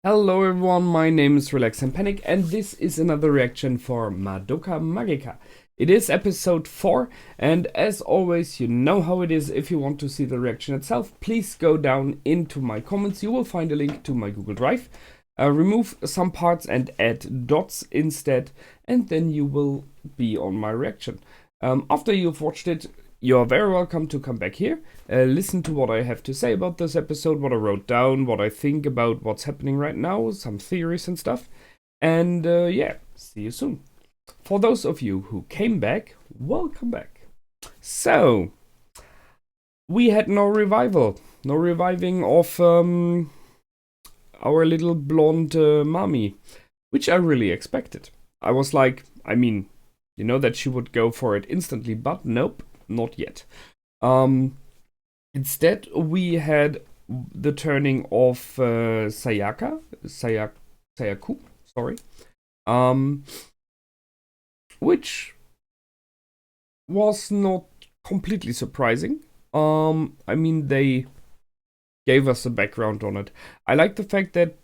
Hello everyone, my name is Relax and Panic, and this is another reaction for Madoka Magica. It is episode 4, and as always, you know how it is. If you want to see the reaction itself, please go down into my comments. You will find a link to my Google Drive. Remove some parts and add dots instead, and then you will be on my reaction. After you've watched it, you're very welcome to come back here, listen to what I have to say about this episode, what I wrote down, what I think about what's happening right now, some theories and stuff. And yeah, see you soon. For those of you who came back, welcome back. So, we had no revival, no reviving of our little blonde mommy, which I really expected. I was like, you know that she would go for it instantly, but nope. Not yet. Instead, we had the turning of Sayaku, sorry, which was not completely surprising. They gave us a background on it. I like the fact that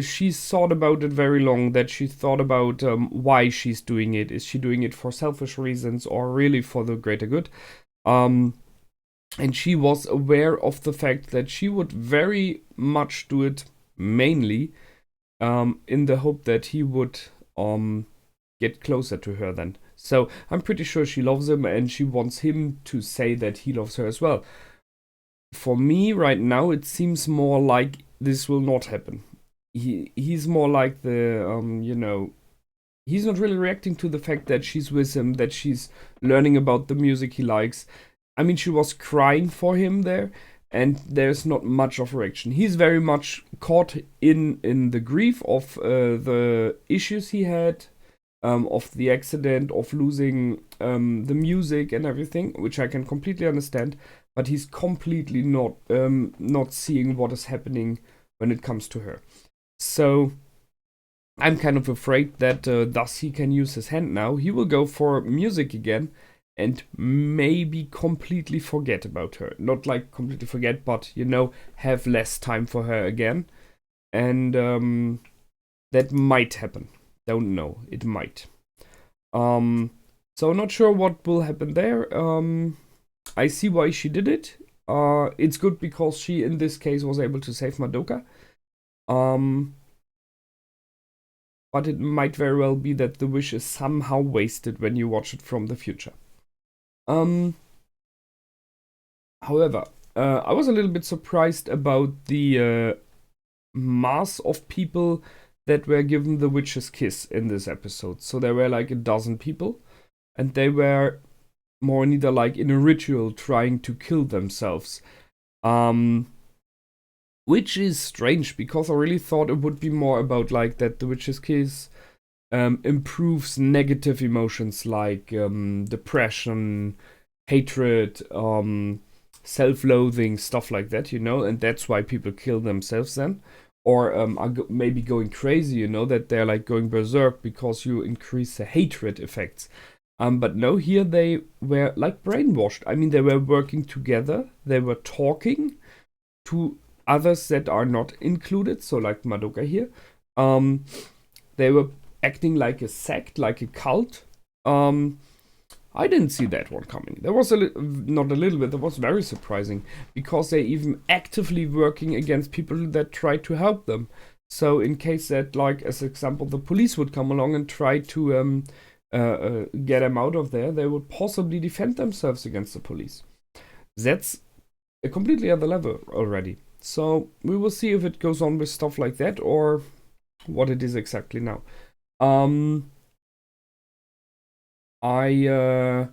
she thought about it very long, that she thought about why she's doing it. Is she doing it for selfish reasons or really for the greater good? And she was aware of the fact that she would very much do it mainly in the hope that he would get closer to her then. So I'm pretty sure she loves him and she wants him to say that he loves her as well. For me right now, it seems more like this will not happen. He's more like the he's not really reacting to the fact that she's with him, that she's learning about the music he likes. I mean, she was crying for him there, and there's not much of reaction. He's very much caught in the grief of the issues he had, of the accident, of losing the music and everything, which I can completely understand. But he's completely not seeing what is happening when it comes to her. So I'm kind of afraid that thus he can use his hand now. He will go for music again and maybe completely forget about her. Not like completely forget, but have less time for her again. And that might happen. Don't know. It might. So not sure what will happen there. I see why she did it. It's good because she, in this case, was able to save Madoka. But it might very well be that the wish is somehow wasted when you watch it from the future. However, I was a little bit surprised about the mass of people that were given the witch's kiss in this episode. So there were like a dozen people, and they were more neither like in a ritual trying to kill themselves. Which is strange, because I really thought it would be more about like that the witch's kiss improves negative emotions like depression, hatred, self-loathing, stuff like that, and that's why people kill themselves then. Or are maybe going crazy, that they're like going berserk because you increase the hatred effects. But no, here they were like brainwashed. I mean, they were working together, they were talking to others that are not included, so like Madoka here. They were acting like a sect, like a cult. I didn't see that one coming. There was not a little bit, that was very surprising, because they even actively working against people that try to help them. So in case that, like as example, the police would come along and try to get them out of there, they would possibly defend themselves against the police. That's a completely other level already. So we will see if it goes on with stuff like that or what it is exactly now. I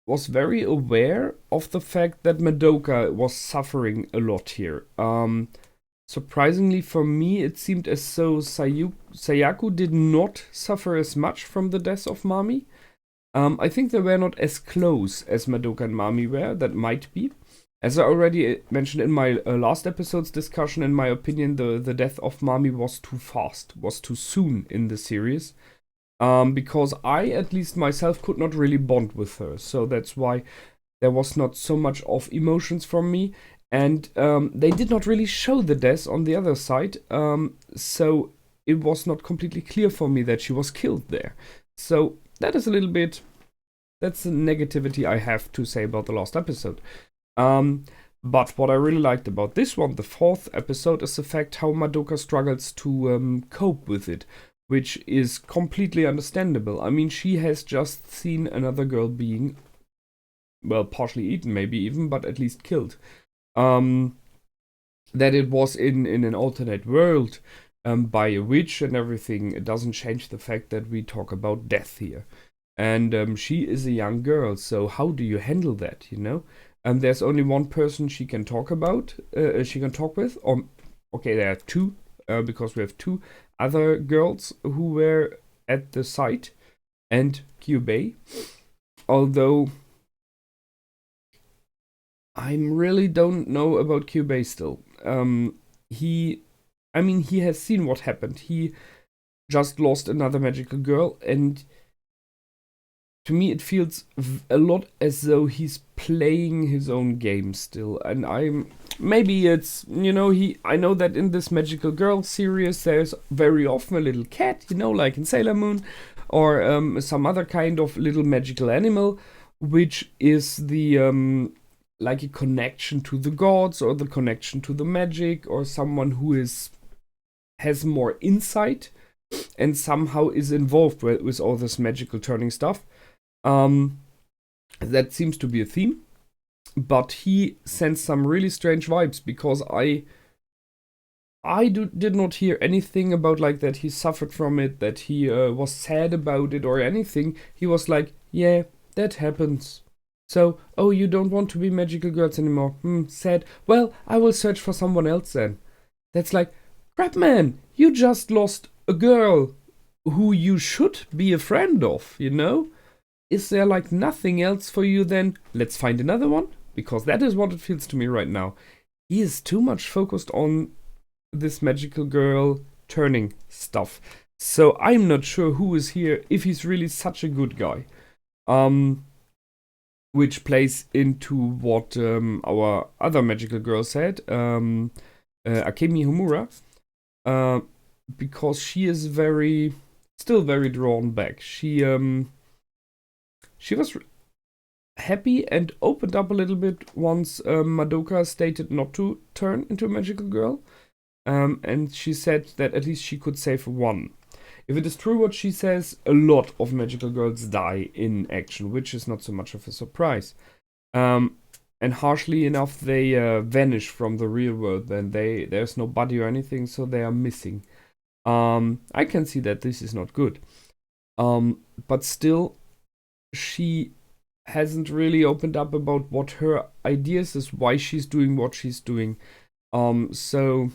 was very aware of the fact that Madoka was suffering a lot here. Surprisingly for me, it seemed as though Sayaku did not suffer as much from the death of Mami. I think they were not as close as Madoka and Mami were. That might be. As I already mentioned in my last episode's discussion, in my opinion, the death of Mami was too fast, was too soon in the series. Because I, at least myself, could not really bond with her. So that's why there was not so much of emotions from me. And they did not really show the death on the other side, so it was not completely clear for me that she was killed there. So that is a little bit, that's the negativity I have to say about the last episode. But what I really liked about this one, the fourth episode, is the fact how Madoka struggles to cope with it, which is completely understandable. I mean, she has just seen another girl being, well, partially eaten maybe even, but at least killed. That it was in an alternate world by a witch and everything, it doesn't change the fact that we talk about death here. And she is a young girl, so how do you handle that, you know? There's only one person she can talk about, she can talk with. Okay, there are two, because we have two other girls who were at the site, and Kuby. Although I really don't know about Kuby still. He has seen what happened. He just lost another magical girl, and to me it feels a lot as though he's playing his own game still. And maybe it's, I know that in this magical girl series there's very often a little cat, like in Sailor Moon, or some other kind of little magical animal, which is the like a connection to the gods, or the connection to the magic, or someone who has more insight and somehow is involved with all this magical turning stuff. That seems to be a theme, but he sends some really strange vibes, because I did not hear anything about like that he suffered from it, that he was sad about it or anything. He was like, yeah, that happens. So, oh, you don't want to be magical girls anymore. Sad. Well, I will search for someone else then. That's like, crap, man, you just lost a girl who you should be a friend of, Is there like nothing else for you then? Let's find another one? Because that is what it feels to me right now. He is too much focused on this magical girl turning stuff. So I'm not sure who is here, if he's really such a good guy. Which plays into what our other magical girl said, Akemi Homura, because she is still very drawn back. She was happy and opened up a little bit once Madoka stated not to turn into a magical girl, and she said that at least she could save one. If it is true what she says, a lot of magical girls die in action, which is not so much of a surprise. And harshly enough, they vanish from the real world. Then there's no body or anything, so they are missing. I can see that this is not good. But still, she hasn't really opened up about what her ideas is, why she's doing what she's doing. So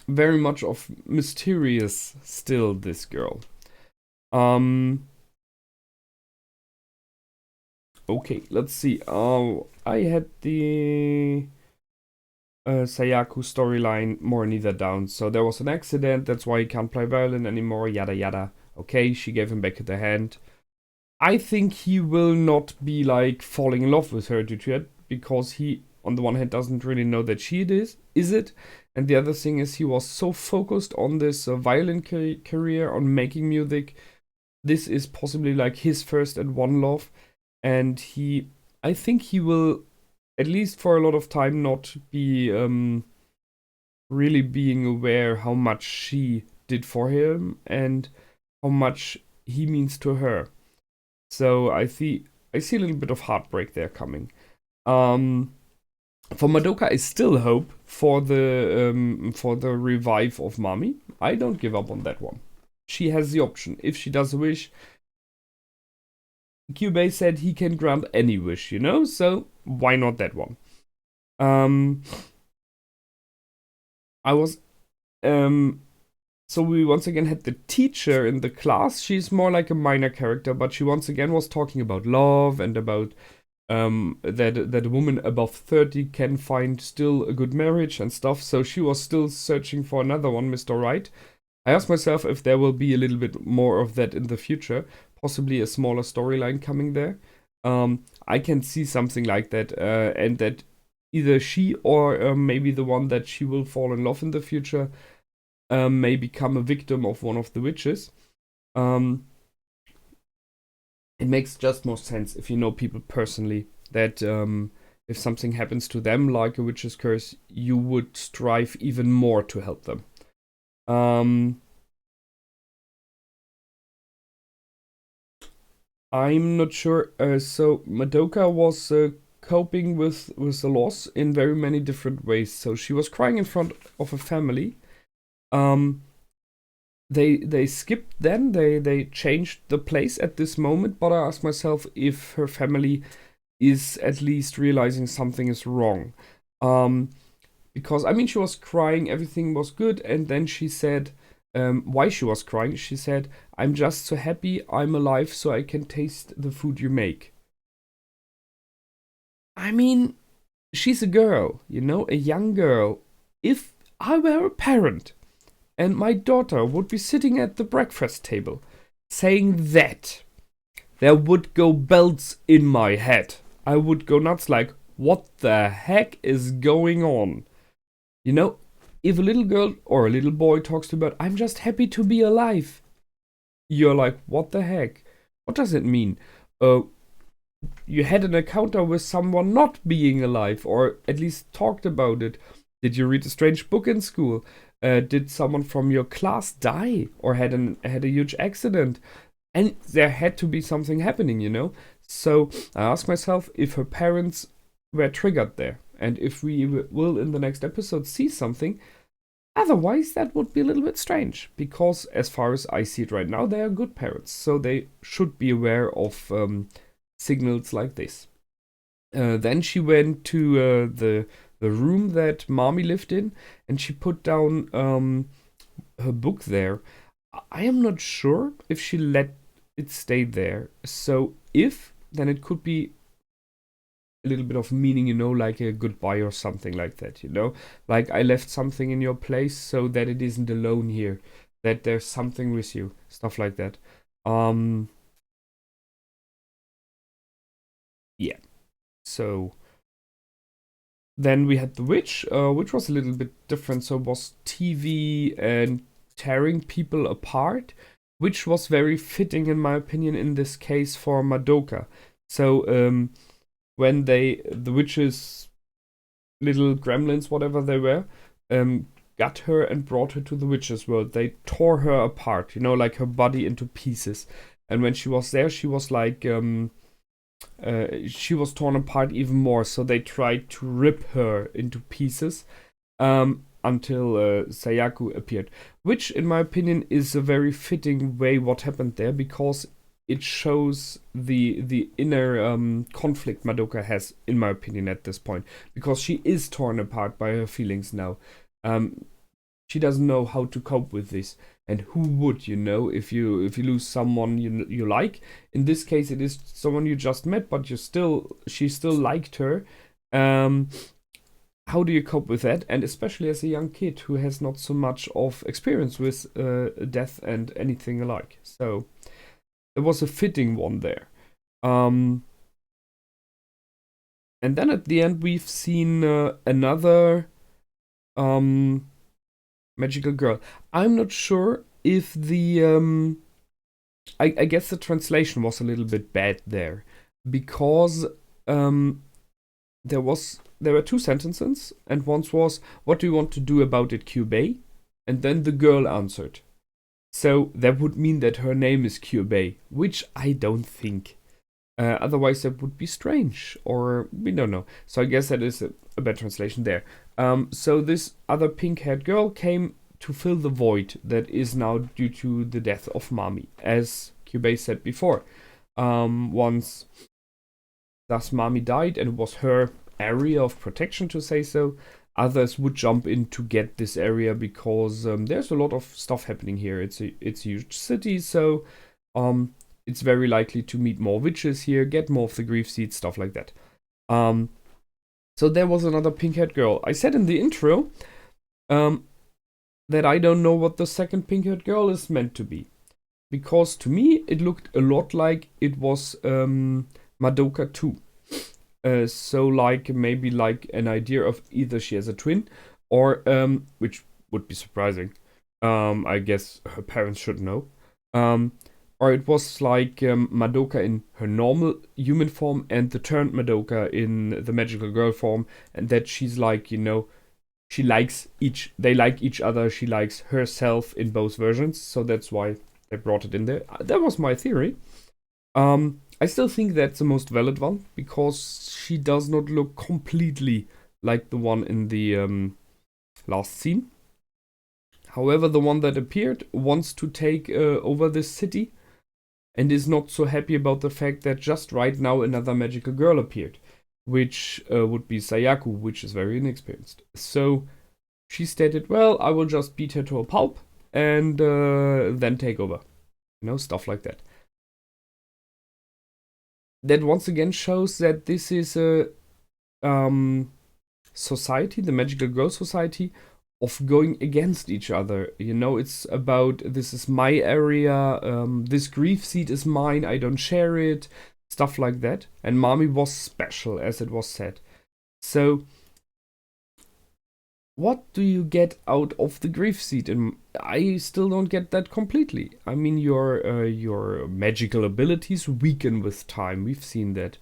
very much of mysterious still, this girl. Okay, let's see. I had the Sayaku storyline more neither down. So there was an accident, that's why he can't play violin anymore, yada yada. Okay, she gave him back the hand. I think he will not be like falling in love with her due to it, because he, on the one hand, doesn't really know that she is it? And the other thing is, he was so focused on this violin career, on making music. This is possibly like his first and one love. And I think he will, at least for a lot of time, not be really being aware how much she did for him and how much he means to her. So I see a little bit of heartbreak there coming. For Madoka, I still hope for the revive of Mami. I don't give up on that one. She has the option. If she does a wish, Kuby said he can grant any wish, so why not that one? So we once again had the teacher in the class. She's more like a minor character, but she once again was talking about love and about that a woman above 30 can find still a good marriage and stuff. So she was still searching for another one, Mr. Right. I asked myself if there will be a little bit more of that in the future, possibly a smaller storyline coming there. I can see something like that, and that either she or maybe the one that she will fall in love in the future may become a victim of one of the witches. Um, it makes just more sense if you know people personally that if something happens to them, like a witch's curse, you would strive even more to help them. I'm not sure. So Madoka was coping with the loss in very many different ways. So she was crying in front of a family. Um, they skipped then. They changed the place at this moment. But I asked myself if her family is at least realizing something is wrong. Because I mean, she was crying, everything was good, and then she said why she was crying. She said, "I'm just so happy I'm alive so I can taste the food you make." I mean, she's a girl, you know, a young girl. If I were a parent and my daughter would be sitting at the breakfast table saying that, there would go bells in my head. I would go nuts like, what the heck is going on? You know, if a little girl or a little boy talks to you about, "I'm just happy to be alive," you're like, what the heck? What does it mean? You had an encounter with someone not being alive, or at least talked about it. Did you read a strange book in school? Did someone from your class die or had a huge accident? And there had to be something happening, you know? So I asked myself if her parents were triggered there, and if we will in the next episode see something. Otherwise, that would be a little bit strange, because as far as I see it right now, they are good parents, so they should be aware of signals like this. Then she went to the room that Mommy lived in, and she put down her book there. I am not sure if she let it stay there. So if, then it could be a little bit of meaning, you know, like a goodbye or something like that, you know? Like, I left something in your place so that it isn't alone here, that there's something with you, stuff like that. Yeah. So then we had the witch, which was a little bit different. So it was TV and tearing people apart, which was very fitting, in my opinion, in this case for Madoka. So when the witches, little gremlins, whatever they were, got her and brought her to the witches' world, they tore her apart, you know, like her body into pieces. And when she was there, she was like she was torn apart even more, so they tried to rip her into pieces until Sayaku appeared, which in my opinion is a very fitting way what happened there, because it shows the inner conflict Madoka has, in my opinion, at this point, because she is torn apart by her feelings now. She doesn't know how to cope with this. And who would, you know, if you lose someone you like? In this case, it is someone you just met, but she still liked her. How do you cope with that? And especially as a young kid who has not so much of experience with death and anything alike. So it was a fitting one there. And then at the end, we've seen another magical girl. I'm not sure if the I guess the translation was a little bit bad there, because there were two sentences, and one was, "What do you want to do about it, Kuby?" And then the girl answered. So that would mean that her name is Kuby, which I don't think. Otherwise, that would be strange, or we don't know. So I guess that is a bad translation there. So this other pink-haired girl came to fill the void that is now due to the death of Mami, as Kuby said before. Once thus Mami died, and it was her area of protection, to say so, others would jump in to get this area, because there's a lot of stuff happening here. It's a huge city, so it's very likely to meet more witches here, get more of the grief seeds, stuff like that. So there was another pink-haired girl. I said in the intro that I don't know what the second pink-haired girl is meant to be, because to me it looked a lot like it was Madoka 2. So like maybe like an idea of either she has a twin or which would be surprising. I guess her parents should know. Um, or it was like Madoka in her normal human form and the turned Madoka in the magical girl form, and that she's like, she likes they like each other, she likes herself in both versions, so that's why they brought it in there. That was my theory. I still think that's the most valid one because she does not look completely like the one in the last scene. However, the one that appeared wants to take over this city and is not so happy about the fact that just right now another magical girl appeared, which would be Sayaku, which is very inexperienced. So she stated, well, I will just beat her to a pulp and then take over. Stuff like that. That once again shows that this is a society, the magical girl society, of going against each other. It's about, this is my area, this grief seed is mine, I don't share it, stuff like that. And Mami was special, as it was said. So what do you get out of the grief seed? And I still don't get that completely. I mean, your magical abilities weaken with time. We've seen that.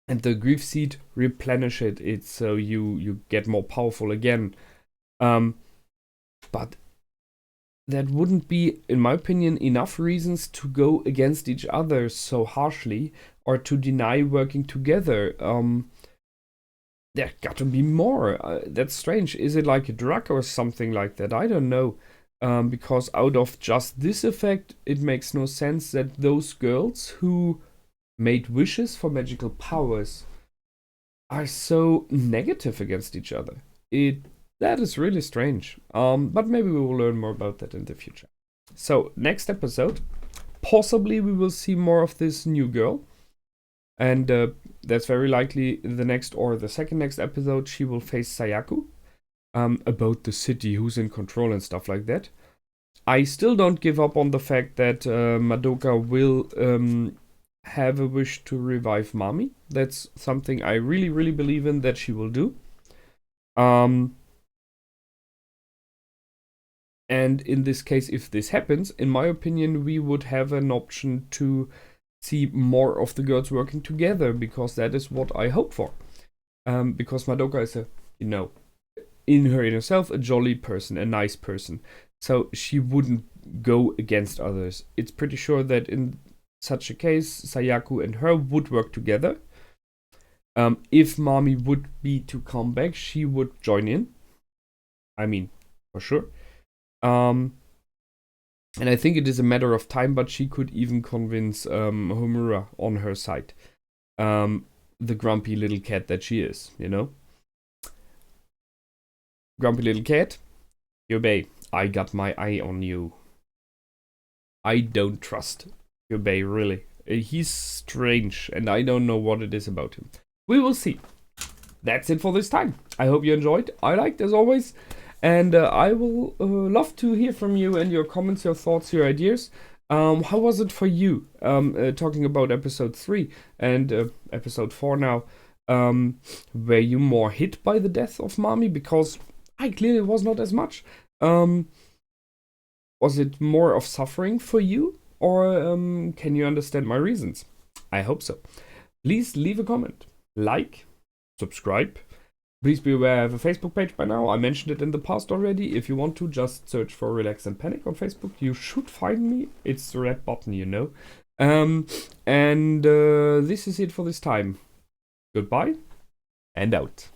And the grief seed replenish it so you get more powerful again. But that wouldn't be, in my opinion, enough reasons to go against each other so harshly or to deny working together. There got to be more. That's strange. Is it like a drug or something like that? I don't know. Because out of just this effect, it makes no sense that those girls who made wishes for magical powers are so negative against each other. That is really strange. But maybe we will learn more about that in the future. So, next episode, possibly we will see more of this new girl. And that's very likely the next or the second next episode, she will face Sayaku about the city, who's in control and stuff like that. I still don't give up on the fact that Madoka will have a wish to revive Mami. That's something I really, really believe in that she will do. And in this case, if this happens, in my opinion, we would have an option to see more of the girls working together, because that is what I hope for. Because Madoka is in her inner self, a jolly person, a nice person. So she wouldn't go against others. It's pretty sure that in such a case, Sayaku and her would work together. If Mami would be to come back, she would join in. I mean, for sure. And I think it is a matter of time, but she could even convince Homura on her side. The grumpy little cat that she is, Grumpy little cat, Kuby, I got my eye on you. I don't trust Kuby, really. He's strange, and I don't know what it is about him. We will see. That's it for this time. I hope you enjoyed. I liked, as always. And I will love to hear from you and your comments, your thoughts, your ideas. How was it for you? Talking about episode 3 and episode 4 now. Were you more hit by the death of Mami? Because I clearly was not as much. Was it more of suffering for you? Or can you understand my reasons? I hope so. Please leave a comment, like, subscribe. Please be aware I have a Facebook page by now. I mentioned it in the past already. If you want to, just search for Relax and Panic on Facebook. You should find me. It's the red button, And this is it for this time. Goodbye and out.